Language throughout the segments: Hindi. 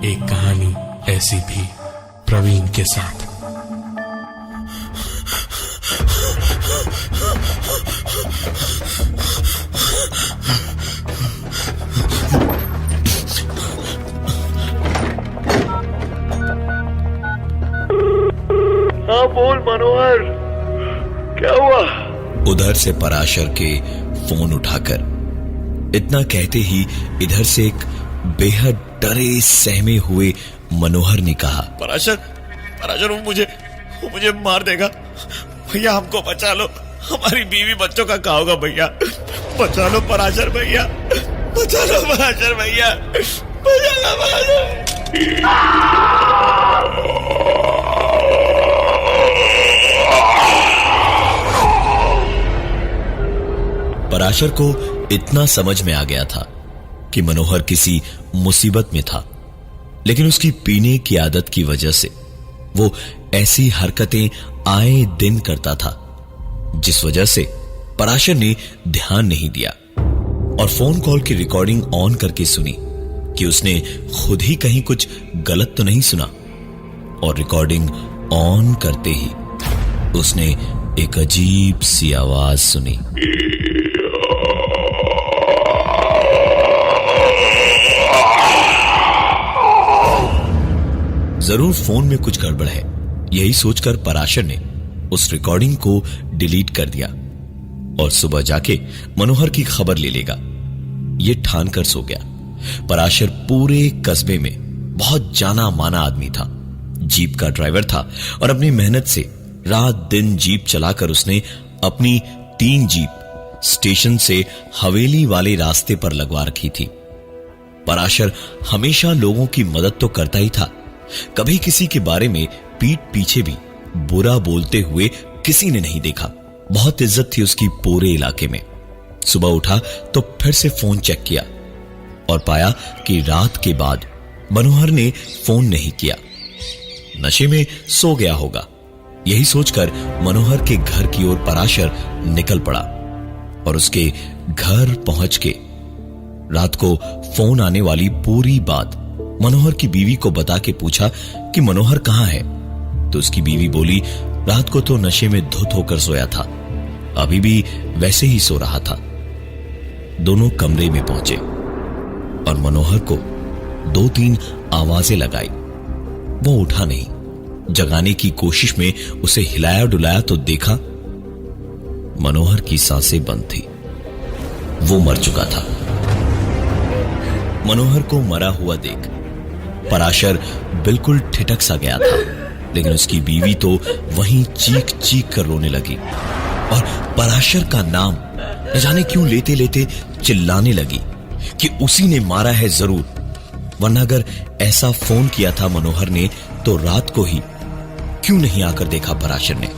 एक कहानी ऐसी भी प्रवीण के साथ। हाँ बोल मनोहर, क्या हुआ? उधर से पराशर के फोन उठाकर इतना कहते ही इधर से एक बेहद डरे सहमे हुए मनोहर ने कहा, पराशर वो मुझे मार देगा भैया, हमको बचा लो, हमारी बीवी बच्चों का क्या होगा भैया, बचा लो पराशर भैया, बचा लो पराशर भैया, बचा लो पराशर। पराशर को इतना समझ में आ गया था कि मनोहर किसी मुसीबत में था, लेकिन उसकी पीने की आदत की वजह से वो ऐसी हरकतें आए दिन करता था, जिस वजह से पराशर ने ध्यान नहीं दिया और फोन कॉल की रिकॉर्डिंग ऑन करके सुनी कि उसने खुद ही कहीं कुछ गलत तो नहीं सुना। और रिकॉर्डिंग ऑन करते ही उसने एक अजीब सी आवाज सुनी। जरूर फोन में कुछ गड़बड़ है, यही सोचकर पराशर ने उस रिकॉर्डिंग को डिलीट कर दिया और सुबह जाके मनोहर की खबर ले लेगा, ये ठान कर सो गया। पराशर पूरे कस्बे में बहुत जाना माना आदमी था, जीप का ड्राइवर था और अपनी मेहनत से रात दिन जीप चलाकर उसने अपनी 3 जीप स्टेशन से हवेली वाले रास्ते पर लगवा रखी थी। पराशर हमेशा लोगों की मदद तो करता ही था, कभी किसी के बारे में पीठ पीछे भी बुरा बोलते हुए किसी ने नहीं देखा। बहुत इज्जत थी उसकी पूरे इलाके में। सुबह उठा तो फिर से फोन चेक किया और पाया कि रात के बाद मनोहर ने फोन नहीं किया, नशे में सो गया होगा। यही सोचकर मनोहर के घर की ओर पराशर निकल पड़ा और उसके घर पहुंच के रात को फोन आने वाली पूरी बात मनोहर की बीवी को बता के पूछा कि मनोहर कहां है। तो उसकी बीवी बोली, रात को तो नशे में धुत होकर सोया था, अभी भी वैसे ही सो रहा था। दोनों कमरे में पहुंचे और मनोहर को 2-3 आवाजें लगाई, वो उठा नहीं। जगाने की कोशिश में उसे हिलाया डुलाया तो देखा मनोहर की सांसें बंद थी, वो मर चुका था। मनोहर को मरा हुआ देख पराशर बिल्कुल ठिठक सा गया था, लेकिन उसकी बीवी तो वहीं चीख चीख कर रोने लगी और पराशर का नाम न जाने क्यों लेते लेते चिल्लाने लगी कि उसी ने मारा है जरूर, वरना अगर ऐसा फोन किया था मनोहर ने तो रात को ही क्यों नहीं आकर देखा। पराशर ने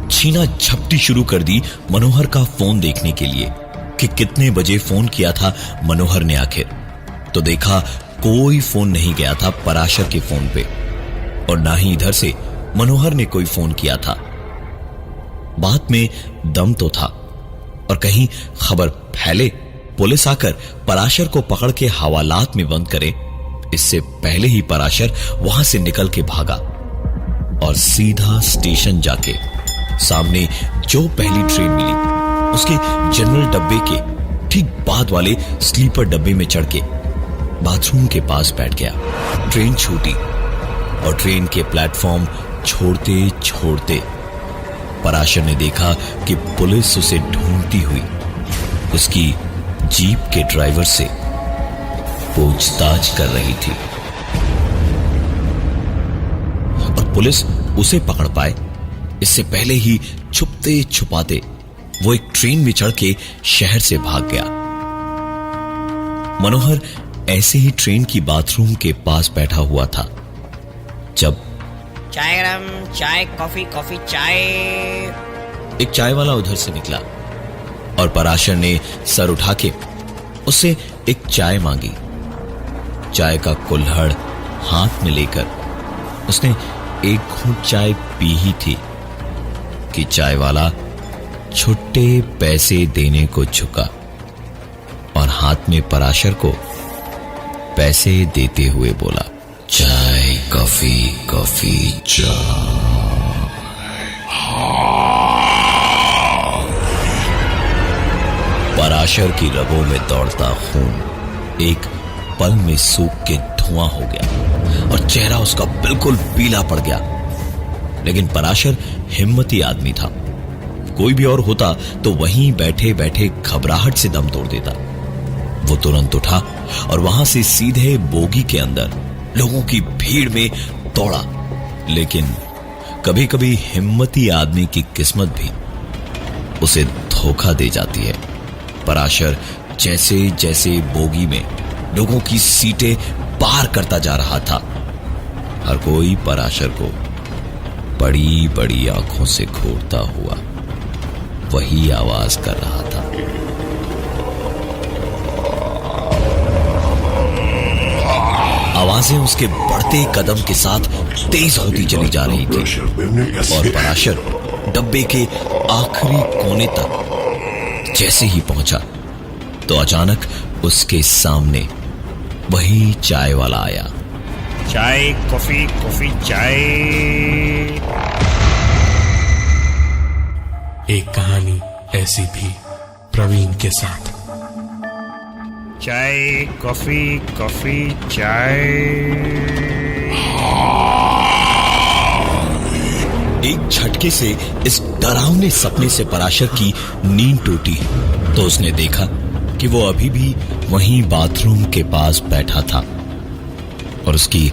छीना झपटी शुरू कर दी मनोहर का फोन देखने के लिए कि कितने बजे फोन किया था मनोहर ने आखिर। तो देखा कोई फोन नहीं गया था पराशर के फोन पे और ना ही इधर से मनोहर ने कोई फोन किया था। बात में दम तो था और कहीं खबर फैले, पुलिस आकर पराशर को पकड़ के हवालात में बंद करे, इससे पहले ही पराशर वहां से निकल के भागा और सीधा स्टेशन जाके सामने जो पहली ट्रेन मिली उसके जनरल डब्बे के ठीक बाद वाले स्लीपर डब्बे में चढ़ के बाथरूम के पास बैठ गया। ट्रेन छूटी और ट्रेन के प्लेटफॉर्म छोड़ते छोड़ते पराशर ने देखा कि पुलिस उसे ढूंढती हुई उसकी जीप के ड्राइवर से पूछताछ कर रही थी और पुलिस उसे पकड़ पाए इससे पहले ही छुपते छुपाते वो एक ट्रेन में चढ़ के शहर से भाग गया। मनोहर ऐसे ही ट्रेन की बाथरूम के पास बैठा हुआ था जब चाय गरम, चाय, कॉफी कॉफी चाय। एक चाय वाला उधर से निकला और पराशर ने सर उठा के उससे एक चाय मांगी। चाय का कुल्हड़ हाथ में लेकर उसने एक घूंट चाय पी ही थी कि चाय वाला छुट्टे पैसे देने को झुका और हाथ में पराशर को पैसे देते हुए बोला, चाय कॉफी कॉफी पराशर की रगों में दौड़ता खून एक पल में सूख के धुआं हो गया और चेहरा उसका बिल्कुल पीला पड़ गया। लेकिन पराशर हिम्मती आदमी था। कोई भी और होता तो वहीं बैठे बैठे घबराहट से दम तोड़ देता। वो तुरंत उठा और वहां से सीधे बोगी के अंदर लोगों की भीड़ में दौड़ा। लेकिन कभी कभी हिम्मती आदमी की किस्मत भी उसे धोखा दे जाती है। पराशर जैसे जैसे बोगी में लोगों की सीटें पार करता जा रहा था, हर कोई पराशर को बड़ी बड़ी आंखों से घूरता हुआ वही आवाज कर रहा था। आवाजें उसके बढ़ते कदम के साथ तेज होती चली जा रही थी और पराशर डब्बे के आखिरी कोने तक जैसे ही पहुंचा तो अचानक उसके सामने वही चाय वाला आया। चाय कॉफी कॉफी चाय। एक कहानी ऐसी भी प्रवीण के साथ। चाय कॉफी कॉफी चाय। एक झटके से इस डरावने सपने से पराशर की नींद टूटी तो उसने देखा कि वो अभी भी वहीं बाथरूम के पास बैठा था और उसकी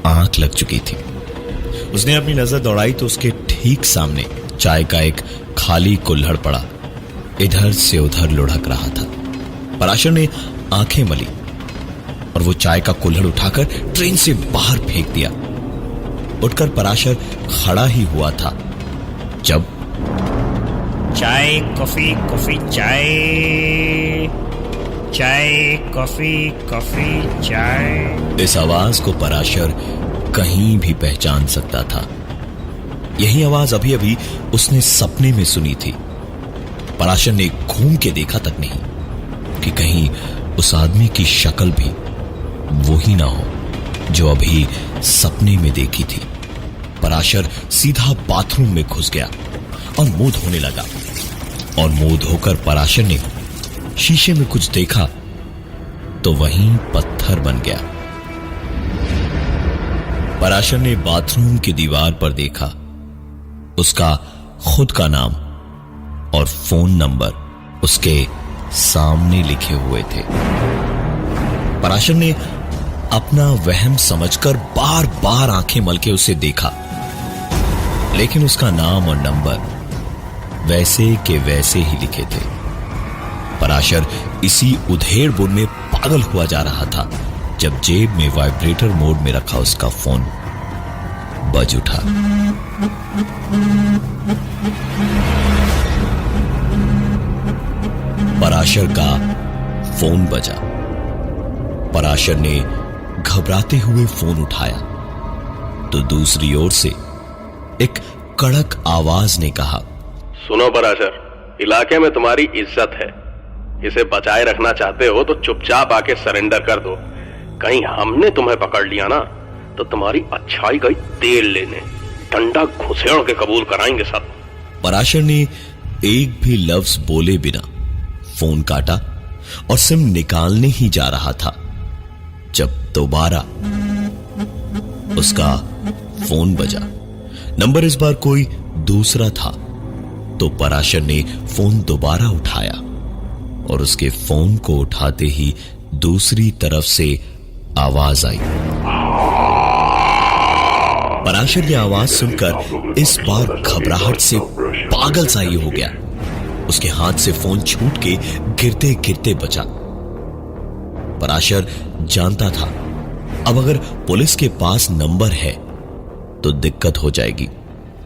आंख लग चुकी थी। उसने अपनी नजर दौड़ाई तो उसके ठीक सामने चाय का एक खाली कुल्हड़ पड़ा इधर से उधर लुढ़क रहा था। पराशर ने आंखें मली और वो चाय का कुल्हड़ उठाकर ट्रेन से बाहर फेंक दिया। उठकर पराशर खड़ा ही हुआ था जब चाय कॉफी कॉफी चाय। चाय कॉफी कॉफी चाय। इस आवाज को पराशर कहीं भी पहचान सकता था। यही आवाज अभी अभी उसने सपने में सुनी थी। पराशर ने घूम के देखा तक नहीं कि कहीं उस आदमी की शक्ल भी वो ही ना हो जो अभी सपने में देखी थी। पराशर सीधा बाथरूम में घुस गया और मुंह धोने लगा और मुंह धोकर पराशर ने शीशे में कुछ देखा तो वहीं पत्थर बन गया। पराशर ने बाथरूम की दीवार पर देखा उसका खुद का नाम और फोन नंबर उसके सामने लिखे हुए थे। पराशर ने अपना वहम समझकर बार बार आंखें मल के उसे देखा, लेकिन उसका नाम और नंबर वैसे के वैसे ही लिखे थे। पराशर इसी उधेड़-बुन में पागल हुआ जा रहा था जब जेब में वाइब्रेटर मोड में रखा उसका फोन बज उठा। पराशर का फोन बजा। पराशर ने घबराते हुए फोन उठाया तो दूसरी ओर से एक कड़क आवाज ने कहा, सुनो पराशर, इलाके में तुम्हारी इज्जत है, इसे बचाए रखना चाहते हो तो चुपचाप आके सरेंडर कर दो। कहीं हमने तुम्हें पकड़ लिया ना तो तुम्हारी अच्छाई गई तेल लेने, डंडा घुसेड़ के कबूल कराएंगे सब। पराशर ने एक भी लफ्ज बोले बिना फोन काटा और सिम निकालने ही जा रहा था जब दोबारा उसका फोन बजा। नंबर इस बार कोई दूसरा था तो पराशर ने फोन दोबारा उठाया और उसके फोन को उठाते ही दूसरी तरफ से आवाज आई। पराशर की आवाज सुनकर इस बार घबराहट से पागल सा ही हो गया। उसके हाथ से फोन छूट के गिरते गिरते बचा। पराशर जानता था अब अगर पुलिस के पास नंबर है तो दिक्कत हो जाएगी।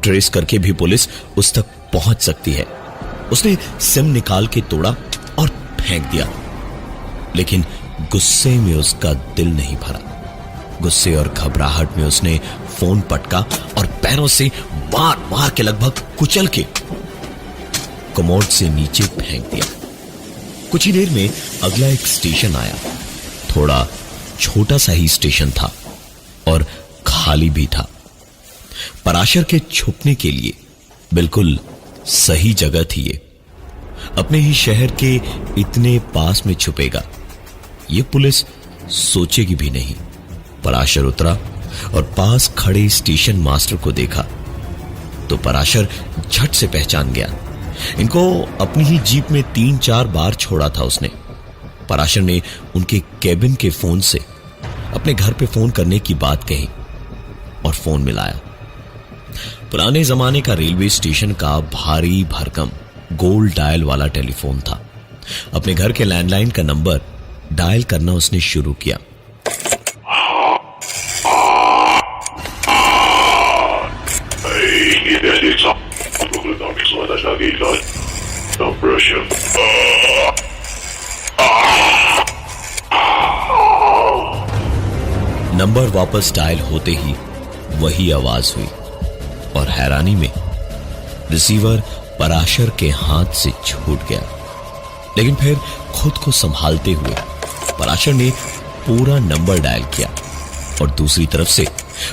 ट्रेस करके भी पुलिस उस तक पहुंच सकती है। उसने सिम निकाल के तोड़ा और फेंक दिया, लेकिन गुस्से में उसका दिल नहीं भरा। गुस्से और घबराहट में उसने फोन पटका और पैरों से मार मार के लगभग कुचल के कमोड से नीचे फेंक दिया। कुछ ही देर में अगला एक स्टेशन आया। थोड़ा छोटा सा ही स्टेशन था, और खाली भी था। पराशर के छुपने के लिए बिल्कुल सही जगह थी ये। अपने ही शहर के इतने पास में छुपेगा, ये पुलिस सोचेगी भी नहीं। पराशर उतरा और पास खड़े स्टेशन मास्टर को देखा तो पराशर झट से पहचान गया। इनको अपनी ही जीप में 3-4 बार छोड़ा था उसने। पराशर ने उनके केबिन के फोन से अपने घर पे फोन करने की बात कही और फोन मिलाया। पुराने जमाने का रेलवे स्टेशन का भारी भरकम गोल डायल वाला टेलीफोन था। अपने घर के लैंडलाइन का नंबर डायल करना उसने शुरू किया। नंबर वापस डायल होते ही वही आवाज हुई और हैरानी में रिसीवर पराशर के हाथ से छूट गया। लेकिन फिर खुद को संभालते हुए पराशर ने पूरा नंबर डायल किया और दूसरी तरफ से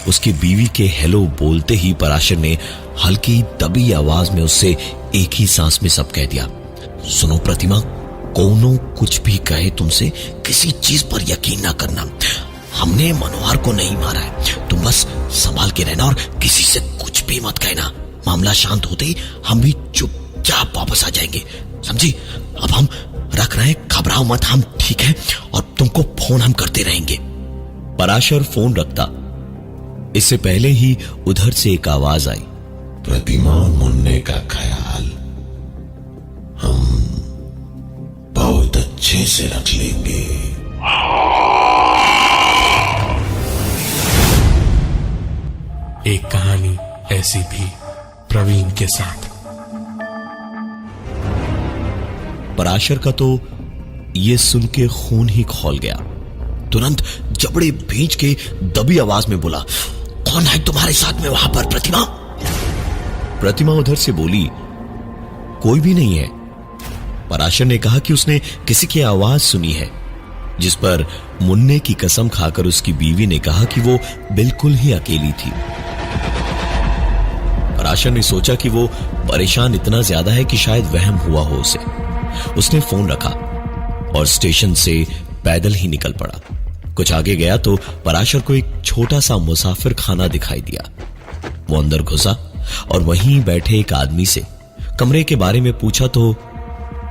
उसकी बीवी के हेलो बोलते ही पराशर ने हल्की दबी आवाज में उससे एक ही सांस में सब कह दिया, सुनो प्रतिमा, कोनो कुछ भी कहे तुमसे किसी चीज पर यकीन ना करना। हमने मनोहर को नहीं मारा है, तुम बस संभाल के रहना और किसी से कुछ भी मत कहना। मामला शांत होते ही हम भी चुपचाप वापस आ जाएंगे, समझी? अब हम रख रहे हैं, घबराओ मत, हम ठीक है और तुमको फोन हम करते रहेंगे। पराशर फोन रखता इससे पहले ही उधर से एक आवाज आई, प्रतिमा मुन्ने का ख्याल हम बहुत अच्छे से रख लेंगे। एक कहानी ऐसी भी प्रवीण के साथ। पराशर का तो ये सुन के खून ही खौल गया। तुरंत जबड़े भींच के दबी आवाज में बोला, कौन है तुम्हारे साथ में वहां पर प्रतिमा? प्रतिमा उधर से बोली, कोई भी नहीं है। पराशर ने कहा कि उसने किसी की आवाज सुनी है, जिस पर मुन्ने की कसम खाकर उसकी बीवी ने कहा कि वो बिल्कुल ही अकेली थी। पराशर ने सोचा कि वो परेशान इतना ज्यादा है कि शायद वहम हुआ हो उसे। उसने फोन रखा और स्टेशन से पैदल ही निकल पड़ा। कुछ आगे गया तो पराशर को एक छोटा सा मुसाफिर खाना दिखाई दिया। वो अंदर घुसा और वहीं बैठे एक आदमी से कमरे के बारे में पूछा तो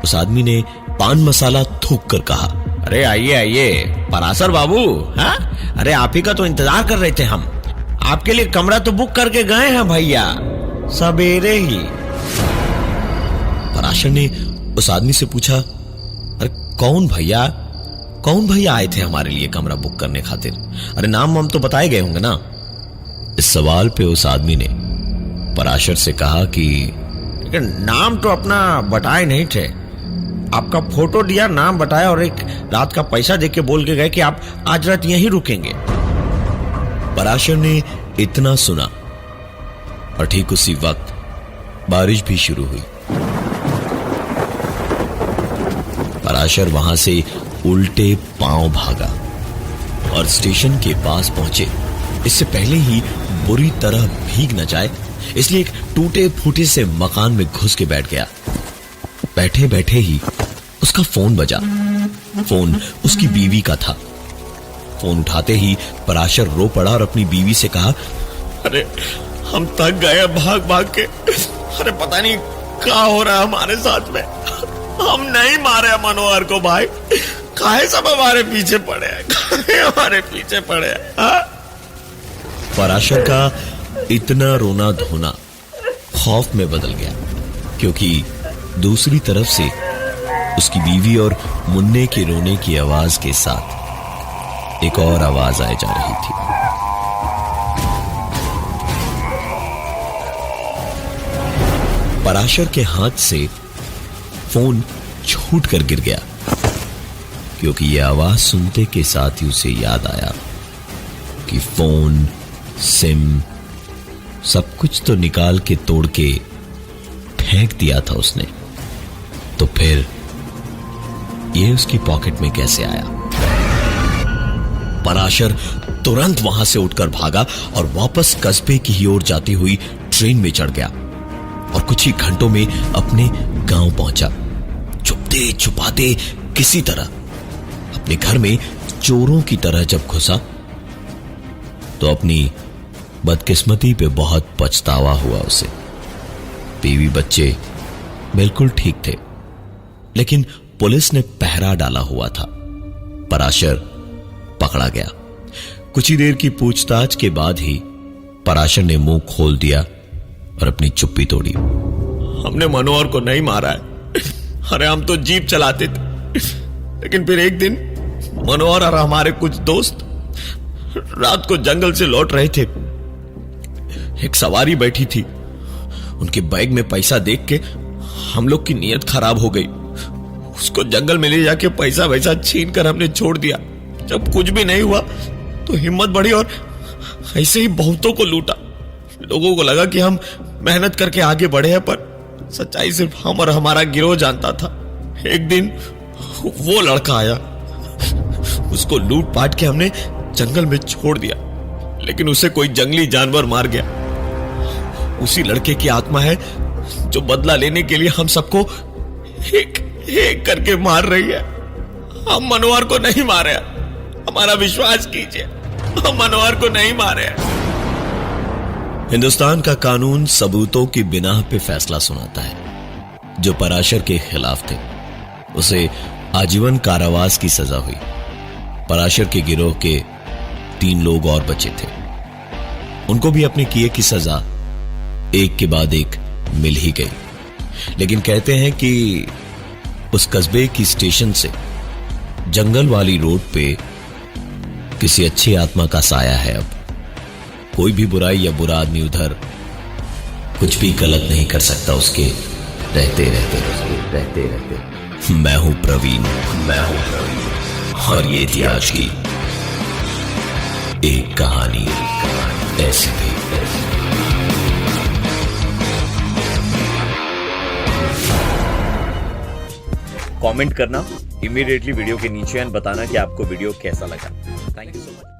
उस आदमी ने पान मसाला थूक कर कहा, अरे आइए आइए पराशर बाबू, हाँ? अरे आप ही का तो इंतजार कर रहे थे हम। आपके लिए कमरा तो बुक करके गए हैं भैया, सवेरे ही। पराशर ने उस आदमी से पूछा, अरे कौन भैया आए थे हमारे लिए कमरा बुक करने खातिर? अरे नाम हम तो बताए गए होंगे ना? इस सवाल पे उस आदमी ने पराशर से कहा कि लेकिन नाम तो अपना बताए नहीं थे। आपका फोटो दिया, नाम बताया और एक रात का पैसा देके बोल के गए कि आप आज रात यहीं रुकेंगे। पराशर ने इतना सुना और ठीक उसी वक्त बारिश भी शुरू हुई। पराशर वहां से उल्टे पांव भागा और स्टेशन के पास पहुंचे इससे पहले ही बुरी तरह भीग न जाए, इसलिए एक टूटे फूटे से मकान में घुस के बैठ गया। बैठे बैठे ही उसका फोन बजा। फोन उसकी बीवी का था। फोन उठाते ही पराशर रो पड़ा और अपनी बीवी से कहा, अरे हम थक गए भाग भाग के। अरे पता नहीं क्या हो रहा है हमारे साथ में। हम नहीं मारे मनोहर को भाई, काहे सब हमारे पीछे पड़े हैं, हाँ? पराशर का इतना रोना धोना खौफ में बदल गया, क्योंकि दूसरी तरफ से उसकी बीवी और मुन्ने के रोने की आवाज के साथ एक और आवाज आए जा रही थी। पराशर के हाथ से फोन छूट कर गिर गया, क्योंकि यह आवाज सुनते के साथ ही उसे याद आया कि फोन, सिम, सब कुछ तो निकाल के तोड़ के फेंक दिया था उसने। तो फिर यह उसकी पॉकेट में कैसे आया? पराशर तुरंत वहां से उठकर भागा और वापस कस्बे की ओर जाती हुई ट्रेन में चढ़ गया और कुछ ही घंटों में अपने गांव पहुंचा। छुपते छुपाते किसी तरह अपने घर में चोरों की तरह जब घुसा तो अपनी बदकिस्मती पे बहुत पछतावा हुआ उसे। बीवी बच्चे बिल्कुल ठीक थे, लेकिन पुलिस ने पहरा डाला हुआ था। पराशर पकड़ा गया। कुछ ही देर की पूछताछ के बाद ही पराशर ने मुंह खोल दिया और अपनी चुप्पी तोड़ी। हमने मनोहर को नहीं मारा है। अरे हम तो जीप चलाते थे, लेकिन फिर एक दिन मनोहर और हमारे कुछ दोस्त रात को जंगल से लौट रहे थे। एक सवारी बैठी थी। उनके बैग में पैसा देख के हम लोग की नीयत खराब हो गई। उसको जंगल में ले जाके पैसा वैसा छीन कर हमने छोड़ दिया। जब कुछ भी नहीं हुआ तो हिम्मत बढ़ी और ऐसे ही बहुतों को लूटा। लोगों को लगा कि हम मेहनत करके आगे बढ़े हैं, पर सच्चाई सिर्फ हम और हमारा गिरोह जानता था। एक दिन वो लड़का आया, उसको लूट पाट के हमने जंगल में छोड़ दिया, लेकिन उसे कोई जंगली जानवर मार गया। उसी लड़के की आत्मा है जो बदला लेने के लिए हम सबको एक एक करके मार रही है। हम मनोहर को नहीं मारे, हमारा विश्वास कीजिए, हम मनोहर को नहीं मारे। हिंदुस्तान का कानून सबूतों की बिना पे फैसला सुनाता है। जो पराशर के खिलाफ थे उसे आजीवन कारावास की सजा हुई। पराशर के गिरोह के 3 लोग और बचे थे। उनको भी अपने किए की सजा एक के बाद एक मिल ही गई, लेकिन कहते हैं कि उस कस्बे की स्टेशन से जंगल वाली रोड पे किसी अच्छी आत्मा का साया है। अब कोई भी बुराई या बुरा आदमी उधर कुछ भी गलत नहीं कर सकता उसके रहते रहते। मैं हूं प्रवीण, और ये थी आज की एक कहानी ऐसी भी। कमेंट करना इमीडिएटली वीडियो के नीचे एंड बताना कि आपको वीडियो कैसा लगा। Thank you so much.